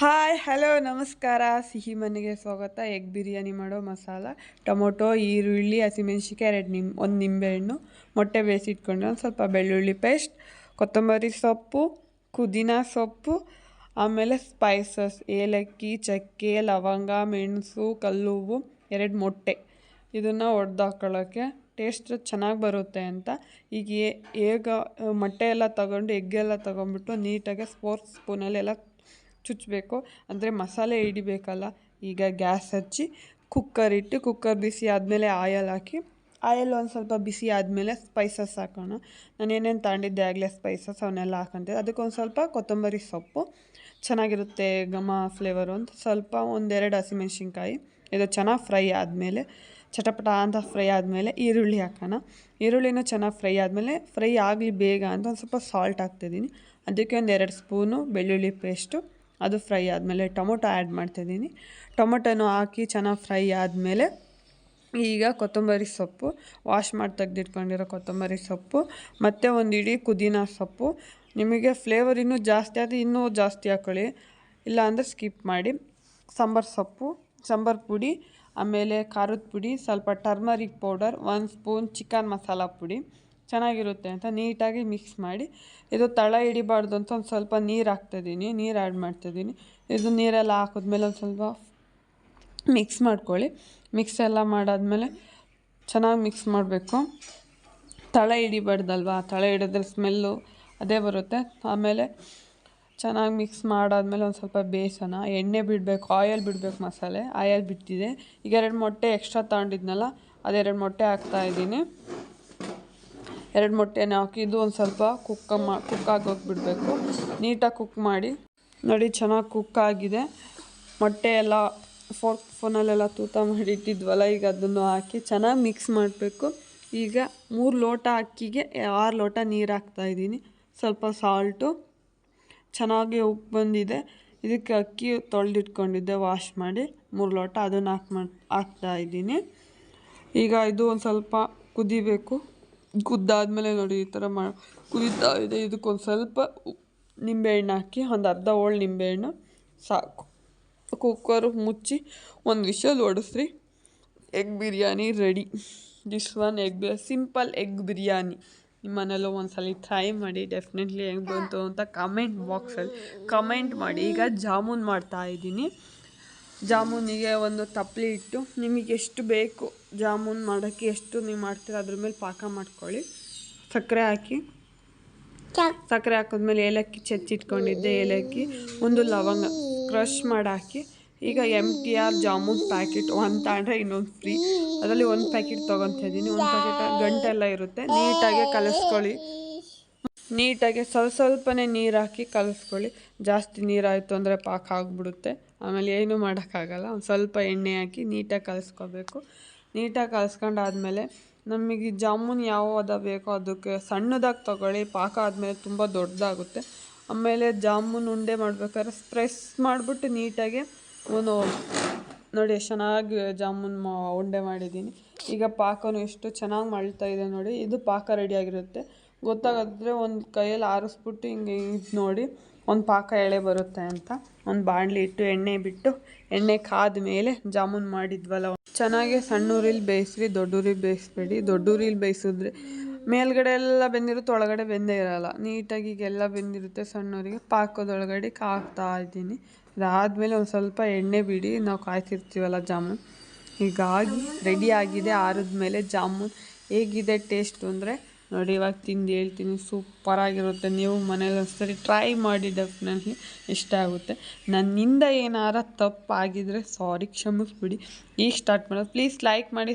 Hi hello ನಮಸ್ಕಾರ. ಸಿಹಿ ಮನೆಗೆ ಸ್ವಾಗತ. ಎಗ್ ಬಿರಿಯಾನಿ ಮಾಡೋ ಮಸಾಲ: ಟೊಮೊಟೊ, ಈರುಳ್ಳಿ, ಹಸಿಮೆಣ್ಸಿಕಾಯಿ, ಒಂದು ನಿಂಬೆಹಣ್ಣು, ಮೊಟ್ಟೆ ಬೇಯಿಸಿಟ್ಕೊಂಡು, ಒಂದು ಸ್ವಲ್ಪ ಬೆಳ್ಳುಳ್ಳಿ ಪೇಸ್ಟ್, ಕೊತ್ತಂಬರಿ ಸೊಪ್ಪು, ಪುದೀನ ಸೊಪ್ಪು, ಆಮೇಲೆ ಸ್ಪೈಸಸ್: ಏಲಕ್ಕಿ, ಚಕ್ಕೆ, ಲವಂಗ, ಮೆಣಸು, ಕಲ್ಲುವ್ವು, 2 ಮೊಟ್ಟೆ. ಇದನ್ನು ಒಡೆದು ಹಾಕೊಳ್ಳೋಕ್ಕೆ ಟೇಸ್ಟ್ ಚೆನ್ನಾಗಿ ಬರುತ್ತೆ ಅಂತ. ಈಗ ಮೊಟ್ಟೆ ಎಲ್ಲ ತೊಗೊಂಡು ಎಗ್ಗೆಲ್ಲ ತೊಗೊಂಡ್ಬಿಟ್ಟು ನೀಟಾಗಿ 4 ಸ್ಪೂನಲ್ಲೆಲ್ಲ ಚುಚ್ಚಬೇಕು, ಅಂದರೆ ಮಸಾಲೆ ಹಿಡಿಬೇಕಲ್ಲ. ಈಗ ಗ್ಯಾಸ್ ಹಚ್ಚಿ ಕುಕ್ಕರ್ ಬಿಸಿ ಆದಮೇಲೆ ಆಯಲ್ ಹಾಕಿ, ಆಯಲ್ ಒಂದು ಸ್ವಲ್ಪ ಬಿಸಿ ಆದಮೇಲೆ ಸ್ಪೈಸಸ್ ಹಾಕೋಣ. ನಾನು ಏನೇನು ತಗೊಂಡಿದ್ದೆ ಆಗಲೇ ಸ್ಪೈಸಸ್ ಅವನ್ನೆಲ್ಲ ಹಾಕೊಂತಿದ್ದೆ. ಅದಕ್ಕೊಂದು ಸ್ವಲ್ಪ ಕೊತ್ತಂಬರಿ ಸೊಪ್ಪು ಚೆನ್ನಾಗಿರುತ್ತೆ, ಘಮ ಫ್ಲೇವರು. ಅಂತ ಸ್ವಲ್ಪ 1-2 ಹಸಿಮೆಣ್ಸಿನ್ಕಾಯಿ. ಇದು ಚೆನ್ನಾಗಿ ಫ್ರೈ ಆದಮೇಲೆ, ಚಟಪಟ ಅಂತ ಫ್ರೈ ಆದಮೇಲೆ ಈರುಳ್ಳಿ ಹಾಕೋಣ. ಈರುಳ್ಳಿನೂ ಚೆನ್ನಾಗಿ ಫ್ರೈ ಆದಮೇಲೆ, ಫ್ರೈ ಆಗಲಿ ಬೇಗ ಅಂತ ಒಂದು ಸ್ವಲ್ಪ ಸಾಲ್ಟ್ ಹಾಕ್ತಿದ್ದೀನಿ. ಅದಕ್ಕೆ 1-2 ಸ್ಪೂನು ಬೆಳ್ಳುಳ್ಳಿ ಪೇಸ್ಟು. ಅದು ಫ್ರೈ ಆದಮೇಲೆ ಟೊಮೊಟೊ ಆ್ಯಡ್ ಮಾಡ್ತಾಯಿದ್ದೀನಿ. ಟೊಮೊಟೊನೂ ಹಾಕಿ ಚೆನ್ನಾಗಿ ಫ್ರೈ ಆದಮೇಲೆ ಈಗ ಕೊತ್ತಂಬರಿ ಸೊಪ್ಪು, ವಾಶ್ ಮಾಡಿ ತೆಗೆದಿಟ್ಕೊಂಡಿರೋ ಕೊತ್ತಂಬರಿ ಸೊಪ್ಪು, ಮತ್ತು ಒಂದು ಇಡೀ ಪುದೀನ ಸೊಪ್ಪು. ನಿಮಗೆ ಫ್ಲೇವರ್ ಇನ್ನೂ ಜಾಸ್ತಿ ಆದರೆ ಇನ್ನೂ ಜಾಸ್ತಿ ಹಾಕ್ಕೊಳ್ಳಿ, ಇಲ್ಲಾಂದರೆ ಸ್ಕಿಪ್ ಮಾಡಿ. ಸಾಂಬಾರು ಪುಡಿ, ಆಮೇಲೆ ಖಾರದ ಪುಡಿ, ಸ್ವಲ್ಪ turmeric powder, 1 spoon chicken masala ಪುಡಿ ಚೆನ್ನಾಗಿರುತ್ತೆ ಅಂತ ನೀಟಾಗಿ ಮಿಕ್ಸ್ ಮಾಡಿ. ಇದು ತಳ ಹಿಡಿಬಾರ್ದು ಅಂತ ಒಂದು ಸ್ವಲ್ಪ ನೀರು ಹಾಕ್ತಾಯಿದ್ದೀನಿ, ನೀರು ಆ್ಯಡ್ ಮಾಡ್ತಾಯಿದ್ದೀನಿ. ಇದು ನೀರೆಲ್ಲ ಹಾಕಿದ್ಮೇಲೆ ಒಂದು ಸ್ವಲ್ಪ ಮಿಕ್ಸ್ ಮಾಡ್ಕೊಳ್ಳಿ. ಮಿಕ್ಸ್ ಎಲ್ಲ ಮಾಡಾದ್ಮೇಲೆ ಚೆನ್ನಾಗಿ ಮಿಕ್ಸ್ ಮಾಡಬೇಕು. ತಳ ಹಿಡಿಬಾರ್ದಲ್ವ, ತಳ ಹಿಡಿದ್ರೆ ಸ್ಮೆಲ್ಲು ಅದೇ ಬರುತ್ತೆ. ಆಮೇಲೆ ಚೆನ್ನಾಗಿ ಮಿಕ್ಸ್ ಮಾಡಾದ್ಮೇಲೆ ಒಂದು ಸ್ವಲ್ಪ ಬೇಯಿಸೋಣ. ಎಣ್ಣೆ ಬಿಡಬೇಕು, ಆಯಲ್ ಬಿಡಬೇಕು. ಆಯಲ್ ಬಿಟ್ಟಿದೆ. ಈಗ 2 ಮೊಟ್ಟೆ ಎಕ್ಸ್ಟ್ರಾ ತಗೊಂಡಿದ್ನಲ್ಲ, ಅದು 2 ಮೊಟ್ಟೆ ಹಾಕ್ತಾಯಿದ್ದೀನಿ. 2 ಮೊಟ್ಟೆನ ಹಾಕಿ ಇದು ಒಂದು ಸ್ವಲ್ಪ ಕುಕ್ ಆಗೋಗಿ ಬಿಡಬೇಕು. ನೀಟಾಗಿ ಕುಕ್ ಮಾಡಿ ನೋಡಿ. ಚೆನ್ನಾಗಿ ಕುಕ್ ಆಗಿದೆ. ಮೊಟ್ಟೆ ಎಲ್ಲ ಫೋನಲ್ಲೆಲ್ಲ ತೂತ ಮಾಡಿ ಇಟ್ಟಿದ್ವಲ್ಲ, ಈಗ ಅದನ್ನು ಹಾಕಿ ಚೆನ್ನಾಗಿ ಮಿಕ್ಸ್ ಮಾಡಬೇಕು. ಈಗ 3 ಲೋಟ ಅಕ್ಕಿಗೆ 6 ಲೋಟ ನೀರು ಹಾಕ್ತಾಯಿದ್ದೀನಿ. ಸ್ವಲ್ಪ ಸಾಲ್ಟು, ಚೆನ್ನಾಗಿ ಉಪ್ಪು ಬಂದಿದೆ. ಇದಕ್ಕೆ ಅಕ್ಕಿ ತೊಳೆದಿಟ್ಕೊಂಡಿದ್ದೆ ವಾಶ್ ಮಾಡಿ 3 ಲೋಟ, ಅದನ್ನು ಹಾಕ್ತಾಯಿದ್ದೀನಿ. ಈಗ ಇದು ಒಂದು ಸ್ವಲ್ಪ ಕುದಿಬೇಕು. ಕುದ್ದಾದ್ಮೇಲೆ ನೋಡಿ ಈ ಥರ ಕುದೀತಾ ಇದೆ. ಇದಕ್ಕೊಂದು ಸ್ವಲ್ಪ ನಿಂಬೆಹಣ್ಣು ಹಾಕಿ, ಒಂದು ಅರ್ಧ ಹೋಳು ನಿಂಬೆಹಣ್ಣು ಸಾಕು. ಕುಕ್ಕರು ಮುಚ್ಚಿ 1 ವಿಷಲ್ ಹೊಡೆಸ್ರಿ. Egg biryani ready. Simple egg biryani. ನಿಮ್ಮ ಮನೇಲೂ ಒಂದ್ಸಲ ಟ್ರೈ ಮಾಡಿ. ಡೆಫಿನೆಟ್ಲಿ ಹೆಂಗೆ ಬಂತು ಅಂತ ಕಮೆಂಟ್ ಬಾಕ್ಸಲ್ಲಿ ಕಮೆಂಟ್ ಮಾಡಿ. ಈಗ ಜಾಮೂನ್ ಮಾಡ್ತಾಯಿದ್ದೀನಿ. ಜಾಮೂನಿಗೆ ಒಂದು ತಪ್ಪಲೆ ಇಟ್ಟು, ನಿಮಗೆ ಎಷ್ಟು ಬೇಕು ಜಾಮೂನ್ ಮಾಡೋಕ್ಕೆ, ಎಷ್ಟು ನೀವು ಮಾಡ್ತೀರ ಅದ್ರ ಮೇಲೆ ಪಾಕ ಮಾಡ್ಕೊಳ್ಳಿ. ಸಕ್ಕರೆ ಹಾಕಿದ್ಮೇಲೆ ಏಲಕ್ಕಿ ಚೆಚ್ಚಿಟ್ಕೊಂಡಿದ್ದೆ, ಏಲಕ್ಕಿ, 1 ಲವಂಗ ಕ್ರಷ್ ಮಾಡಿ ಹಾಕಿ. ಈಗ MTR ಜಾಮೂನ್ ಪ್ಯಾಕೆಟ್ 1 ತಗೊಂಡ್ರೆ ಇನ್ನೊಂದು ಫ್ರೀ. ಅದರಲ್ಲಿ 1 ಪ್ಯಾಕೆಟ್ ತೊಗೊತಿದ್ದೀನಿ. 1 ಪ್ಯಾಕೆಟ್ ಗಂಟೆಲ್ಲ ಇರುತ್ತೆ. ನೀಟಾಗಿ ಕಲಿಸ್ಕೊಳ್ಳಿ. ನೀಟಾಗಿ ಸ್ವಲ್ಪನೇ ನೀರು ಹಾಕಿ ಕಲಿಸ್ಕೊಳ್ಳಿ. ಜಾಸ್ತಿ ನೀರಾಯಿತು ಅಂದರೆ ಪಾಕ ಆಗಿಬಿಡುತ್ತೆ, ಆಮೇಲೆ ಏನೂ ಮಾಡೋಕ್ಕಾಗಲ್ಲ. ಒಂದು ಸ್ವಲ್ಪ ಎಣ್ಣೆ ಹಾಕಿ ನೀಟಾಗಿ ಕಲಿಸ್ಕೋಬೇಕು. ನೀಟಾಗಿ ಕಲಿಸ್ಕೊಂಡಾದ್ಮೇಲೆ ನಮಗೆ ಜಾಮೂನ್ ಯಾವ್ದು ಬೇಕೋ ಅದಕ್ಕೆ ಸಣ್ಣದಾಗಿ ತೊಗೊಳ್ಳಿ. ಪಾಕ ಆದಮೇಲೆ ತುಂಬ ದೊಡ್ಡದಾಗುತ್ತೆ. ಆಮೇಲೆ ಜಾಮೂನ್ ಉಂಡೆ ಮಾಡ್ಬೇಕಾದ್ರೆ ಪ್ರೆಸ್ ಮಾಡಿಬಿಟ್ಟು ನೀಟಾಗಿ ನೋಡಿ ಎಷ್ಟು ಚೆನ್ನಾಗಿ ಜಾಮೂನ್ ಉಂಡೆ ಮಾಡಿದ್ದೀನಿ. ಈಗ ಪಾಕನೂ ಎಷ್ಟು ಚೆನ್ನಾಗಿ ಮಳ್ತಾ ಇದೆ ನೋಡಿ. ಇದು ಪಾಕ ರೆಡಿಯಾಗಿರುತ್ತೆ. ಗೊತ್ತಾಗಿದ್ರೆ ಒಂದು ಕೈಯಲ್ಲಿ ಆರಿಸ್ಬಿಟ್ಟು ಹಿಂಗೆ ನೋಡಿ ಒಂದು ಪಾಕ ಎಳೆ ಬರುತ್ತೆ ಅಂತ. ಒಂದು ಬಾಣಲಿ ಇಟ್ಟು ಎಣ್ಣೆ ಬಿಟ್ಟು, ಎಣ್ಣೆ ಕಾದ ಮೇಲೆ ಜಾಮೂನ್ ಮಾಡಿದ್ವಲ್ಲ ಚೆನ್ನಾಗಿ ಸಣ್ಣ ಉರಿಲಿ ಬೇಯಿಸ್ರಿ, ದೊಡ್ಡ ಉರಿಲಿ ಬೇಯಿಸ್ಬೇಡಿ. ದೊಡ್ಡ ಉರಿಲಿ ಬೇಯಿಸಿದ್ರೆ ಮೇಲ್ಗಡೆ ಎಲ್ಲ ಬೆಂದಿರುತ್ತೆ, ಒಳಗಡೆ ಬೆಂದೇ ಇರೋಲ್ಲ. ನೀಟಾಗಿ ಈಗೆಲ್ಲ ಬೆಂದಿರುತ್ತೆ. ಸಣ್ಣವರಿಗೆ ಪಾಕದೊಳಗಡೆ ಹಾಕ್ತಾಯಿದ್ದೀನಿ. ಇದಾದಮೇಲೆ ಒಂದು ಸ್ವಲ್ಪ ಎಣ್ಣೆ ಬಿಡಿ, ನಾವು ಕಾಯ್ತಿರ್ತೀವಲ್ಲ ಜಾಮೂನ್. ಹೀಗಾಗಿ ರೆಡಿಯಾಗಿದೆ. ಆರಿದ್ಮೇಲೆ ಜಾಮೂನ್ ಹೇಗಿದೆ ಟೇಸ್ಟು ಅಂದರೆ ನೋಡಿ, ಇವಾಗ ತಿಂದು ಹೇಳ್ತೀನಿ. ಸೂಪರಾಗಿರುತ್ತೆ. ನೀವು ಮನೇಲಿ ಒಂದ್ಸರಿ ಟ್ರೈ ಮಾಡಿ. ಡೆಫಿನೆಟ್ಲಿ ಇಷ್ಟ ಆಗುತ್ತೆ. ನನ್ನಿಂದ ಏನಾರ ತಪ್ಪಾಗಿದ್ದರೆ ಸಾರಿ, ಕ್ಷಮಿಸ್ಬಿಡಿ. ಈಗ ಸ್ಟಾರ್ಟ್ ಮಾಡೋದು. ಪ್ಲೀಸ್ ಲೈಕ್ ಮಾಡಿ.